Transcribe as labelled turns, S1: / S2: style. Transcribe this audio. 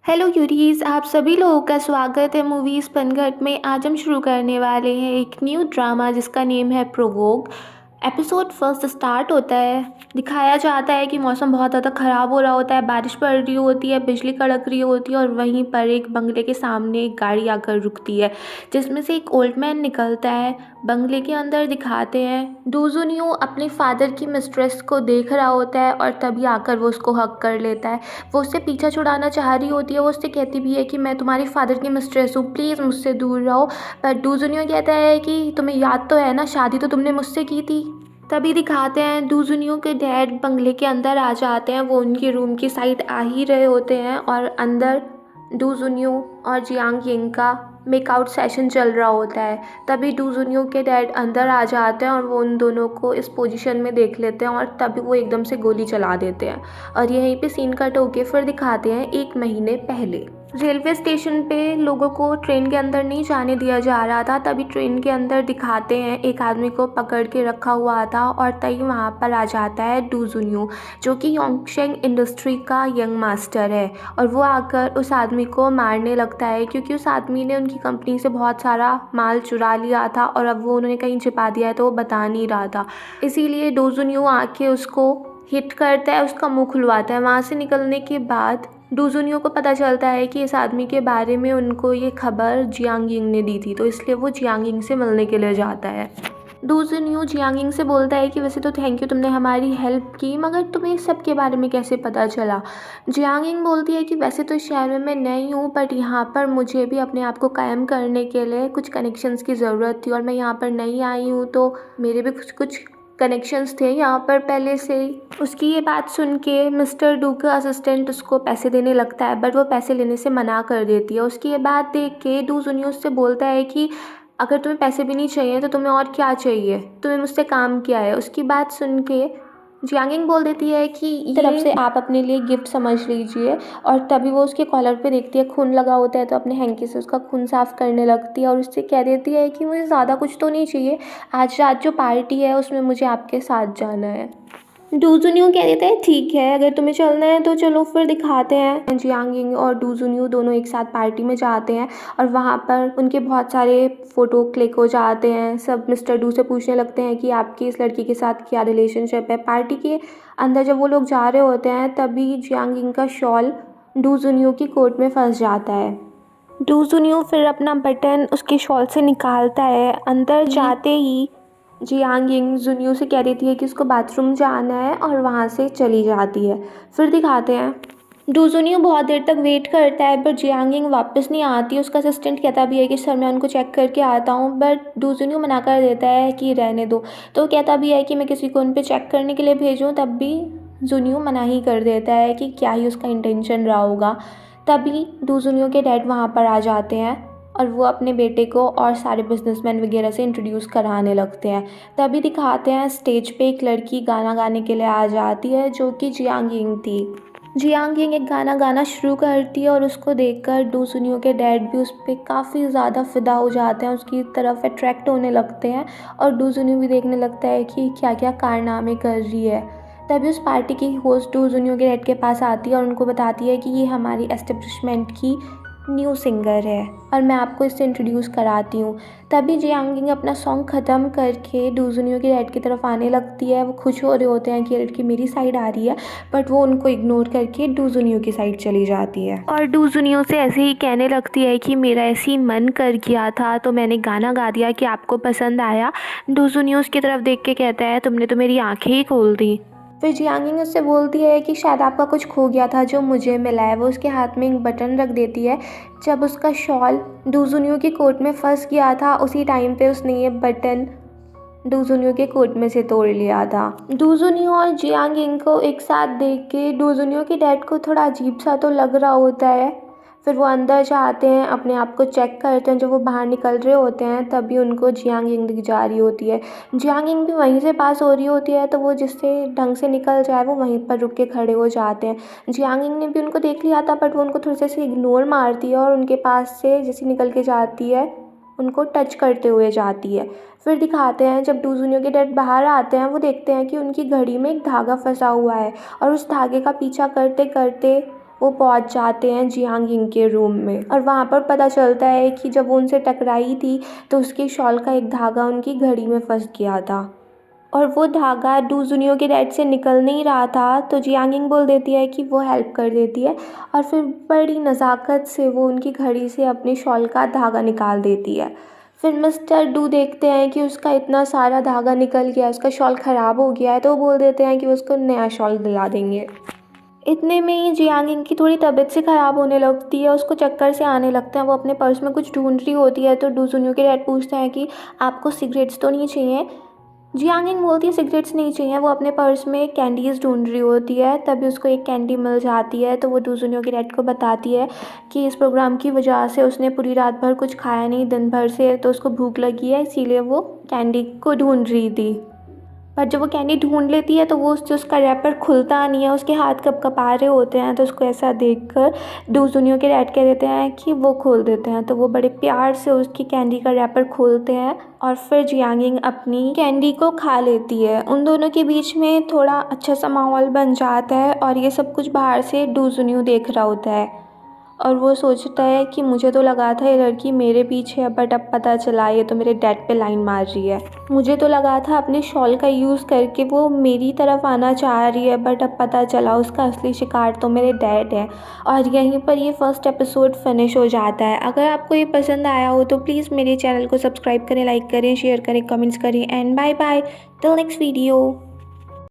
S1: Hello यूरीज, आप सभी लोगों का स्वागत है मूवीज़ पनघट में। आज हम शुरू करने वाले हैं एक न्यू ड्रामा जिसका नेम है प्रोवोक। एपिसोड फर्स्ट स्टार्ट होता है। दिखाया जाता है कि मौसम बहुत ज़्यादा ख़राब हो रहा होता है, बारिश पड़ रही होती है, बिजली कड़क रही होती है और वहीं पर एक बंगले के सामने एक गाड़ी आकर रुकती है जिसमें से एक ओल्ड मैन निकलता है। बंगले के अंदर दिखाते हैं डूजुनियो अपने फादर की मिस्ट्रेस को देख रहा होता है और तभी आकर वो उसको हक कर लेता है। वो उससे पीछा छुड़ाना चाह रही होती है, वो उससे कहती भी है कि मैं तुम्हारे फादर की मिस्ट्रेस हूँ, प्लीज़ मुझसे दूर रहो। पर डूजुनियो कहता है कि तुम्हें याद तो है ना, शादी तो तुमने मुझसे की थी। तभी दिखाते हैं डूजुनियो के डैड बंगले के अंदर आ जाते हैं। वो उनके रूम की साइड आ ही रहे होते हैं और अंदर डूजुनियो और जियांग यिंग का मेकआउट सेशन चल रहा होता है। तभी डूजुनियो के डैड अंदर आ जाते हैं और वो उन दोनों को इस पोजीशन में देख लेते हैं और तभी वो एकदम से गोली चला देते हैं। और यहीं पे सीन कट होके फिर दिखाते हैं 1 महीने पहले। रेलवे स्टेशन पे लोगों को ट्रेन के अंदर नहीं जाने दिया जा रहा था। तभी ट्रेन के अंदर दिखाते हैं एक आदमी को पकड़ के रखा हुआ था और तभी वहाँ पर आ जाता है डूजुनियो, जो कि योंगशेंग इंडस्ट्री का यंग मास्टर है। और वो आकर उस आदमी को मारने लगता है क्योंकि उस आदमी ने उनकी कंपनी से बहुत सारा माल चुरा लिया था और अब वो उन्होंने कहीं छिपा दिया है तो वो बता नहीं रहा था। इसीलिए डूजुनियो आके उसको हिट करता है, उसका मुंह खुलवाता है। वहाँ से निकलने के बाद डूजुनियो को पता चलता है कि इस आदमी के बारे में उनको ये खबर जियांग यिंग ने दी थी, तो इसलिए वो जियांग यिंग से मिलने के लिए जाता है। डूजुनियो जियांग यिंग से बोलता है कि वैसे तो थैंक यू, तुमने हमारी हेल्प की, मगर तुम्हें इस सब के बारे में कैसे पता चला। जियांग यिंग बोलती है कि वैसे तो इस शहर में मैं नई हूँ, बट यहाँ पर मुझे भी अपने आप को कायम करने के लिए कुछ कनेक्शंस की ज़रूरत थी और मैं यहाँ पर नई आई हूँ, तो मेरे भी कुछ कुछ कनेक्शंस थे यहाँ पर पहले से ही। उसकी ये बात सुन के मिस्टर डू का असिस्टेंट उसको पैसे देने लगता है, बट वो पैसे लेने से मना कर देती है। उसकी ये बात देख के डू जुनियो उससे बोलता है कि अगर तुम्हें पैसे भी नहीं चाहिए तो तुम्हें और क्या चाहिए, तुम्हें मुझसे काम क्या है। उसकी बात सुन के जियांगिंग बोल देती है कि ये तरफ से आप अपने लिए गिफ्ट समझ लीजिए। और तभी वो उसके कॉलर पे देखती है खून लगा होता है, तो अपने हैंकी से उसका खून साफ करने लगती है और उससे कह देती है कि मुझे ज़्यादा कुछ तो नहीं चाहिए, आज रात जो पार्टी है उसमें मुझे आपके साथ जाना है। डूजुनियो कह देता है ठीक है, अगर तुम्हें चलना है तो चलो फिर दिखाते हैं। जियांग यिंग और डूजुनियो दोनों एक साथ पार्टी में जाते हैं और वहाँ पर उनके बहुत सारे फ़ोटो क्लिक हो जाते हैं। सब मिस्टर डू से पूछने लगते हैं कि आपकी इस लड़की के साथ क्या रिलेशनशिप है। पार्टी के अंदर जब वो लोग जा रहे होते हैं तभी जियांग यिंग का शॉल डूजुनियो की कोट में फंस जाता है। डूजुनियो फिर अपना बटन उसके शॉल से निकालता है। अंदर जाते ही जियांग यिंग जुनियो से कह देती है कि उसको बाथरूम जाना है और वहाँ से चली जाती है। फिर दिखाते हैं डूजुनियो बहुत देर तक वेट करता है पर जियांग यिंग वापस नहीं आती। उसका असिस्टेंट कहता भी है कि सर मैं उनको चेक करके आता हूँ, बट डूजुनियो मना कर देता है कि रहने दो। तो वो कहता भी है कि मैं किसी को उन पर चेक करने के लिए भेजूँ, तब भी जुनियो मना ही कर देता है कि क्या ही उसका इंटेंशन रहा होगा। तभी डूजुनियो के डैड वहाँ पर आ जाते हैं और वो अपने बेटे को और सारे बिजनेसमैन वगैरह से इंट्रोड्यूस कराने लगते हैं। तभी दिखाते हैं स्टेज पे एक लड़की गाना गाने के लिए आ जाती है जो कि जियांग यिंग थी। जियांग यिंग एक गाना गाना शुरू करती है और उसको देखकर डूजुनियो के डैड भी उस पर काफ़ी ज़्यादा फ़िदा हो जाते हैं, उसकी तरफ अट्रैक्ट होने लगते हैं और डूजुनियो भी देखने लगता है कि क्या क्या कारनामे कर रही है। तभी उस पार्टी की होस्ट डूजुनियो के डैड के पास आती है और उनको बताती है कि ये हमारी एस्टेब्लिशमेंट की न्यू सिंगर है और मैं आपको इससे इंट्रोड्यूस कराती हूँ। तभी जियांग यिंग अपना सॉन्ग ख़त्म करके डूजुनियो के डैड की तरफ आने लगती है। वो खुश हो रहे होते हैं कि ये लड़की मेरी साइड आ रही है, बट वो उनको इग्नोर करके डूजुनियो की साइड चली जाती है और डूजुनियो से ऐसे ही कहने लगती है कि मेरा ऐसे ही मन कर गया था तो मैंने गाना गा दिया कि आपको पसंद आया। डूजुनियो उसकी तरफ देख के कहता है तुमने तो मेरी आँखें ही खोल दी। फिर जियांग यिंग उससे बोलती है कि शायद आपका कुछ खो गया था जो मुझे मिला है। वो उसके हाथ में एक बटन रख देती है। जब उसका शॉल डूजुनियो की कोट में फंस गया था उसी टाइम पे उसने ये बटन डूजुनियो के कोट में से तोड़ लिया था। डूजुनियो और जियांग यिंग को एक साथ देख के डूजुनियो के डैड को थोड़ा अजीब सा तो लग रहा होता है। फिर वो अंदर जाते हैं, अपने आप को चेक करते हैं। जब वो बाहर निकल रहे होते हैं तभी उनको जियांग यिंग दिख जा रही होती है। जियांग यिंग भी वहीं से पास हो रही होती है, तो वो जिससे ढंग से निकल जाए वो वहीं पर रुक के खड़े हो जाते हैं। जियांग यिंग ने भी उनको देख लिया था, बट वो उनको थोड़ी सी इग्नोर मारती है और उनके पास से जैसे निकल के जाती है उनको टच करते हुए जाती है। फिर दिखाते हैं जब डूजुनियो के डैड बाहर आते हैं, वो देखते हैं कि उनकी घड़ी में एक धागा फंसा हुआ है और उस धागे का पीछा करते करते वो पहुंच जाते हैं जियांग यिंग के रूम में और वहाँ पर पता चलता है कि जब वो उनसे टकराई थी तो उसके शॉल का एक धागा उनकी घड़ी में फंस गया था और वो धागा डू जुनियो के डैड से निकल नहीं रहा था। तो जियांग यिंग बोल देती है कि वो हेल्प कर देती है और फिर बड़ी नज़ाकत से वो उनकी घड़ी से अपने शॉल का धागा निकाल देती है। फिर मिस्टर डू देखते हैं कि उसका इतना सारा धागा निकल गया, उसका शॉल ख़राब हो गया है, तो वो बोल देते हैं कि वो उसको नया शॉल दिला देंगे। इतने में ही जियांग यिंग की थोड़ी तबीयत से ख़राब होने लगती है, उसको चक्कर से आने लगते हैं। वो अपने पर्स में कुछ ढूंढ रही होती है तो डू जुनियो के डैड पूछते हैं कि आपको सिगरेट्स तो नहीं चाहिए। जियांग यिंग बोलती है सिगरेट्स नहीं चाहिए। वो अपने पर्स में कैंडीज़ ढूंढ रही होती है, तभी उसको एक कैंडी मिल जाती है। तो वो डू जुनियो के डैड को बताती है कि इस प्रोग्राम की वजह से उसने पूरी रात भर कुछ खाया नहीं दिन भर से, तो उसको भूख लगी है, इसीलिए वो कैंडी को ढूंढ रही थी। पर जब वो कैंडी ढूंढ लेती है तो वो उसका रैपर खुलता नहीं है, उसके हाथ कँपा रहे होते हैं। तो उसको ऐसा देखकर डू जुनियो के डैड कह देते हैं कि वो खोल देते हैं। तो वो बड़े प्यार से उसकी कैंडी का रैपर खोलते हैं और फिर जियांग यिंग अपनी कैंडी को खा लेती है। उन दोनों के बीच में थोड़ा अच्छा सा माहौल बन जाता है और ये सब कुछ बाहर से डू जुनियो देख रहा होता है और वो सोचता है कि मुझे तो लगा था ये लड़की मेरे पीछे है, बट अब पता चला ये तो मेरे डैड पे लाइन मार रही है। मुझे तो लगा था अपने शॉल का यूज़ करके वो मेरी तरफ आना चाह रही है, बट अब पता चला उसका असली शिकार तो मेरे डैड है। और यहीं पर ये फर्स्ट एपिसोड फिनिश हो जाता है। अगर आपको ये पसंद आया हो तो प्लीज़ मेरे चैनल को सब्सक्राइब करें, लाइक करें, शेयर करें, कमेंट्स करें and bye bye till next video.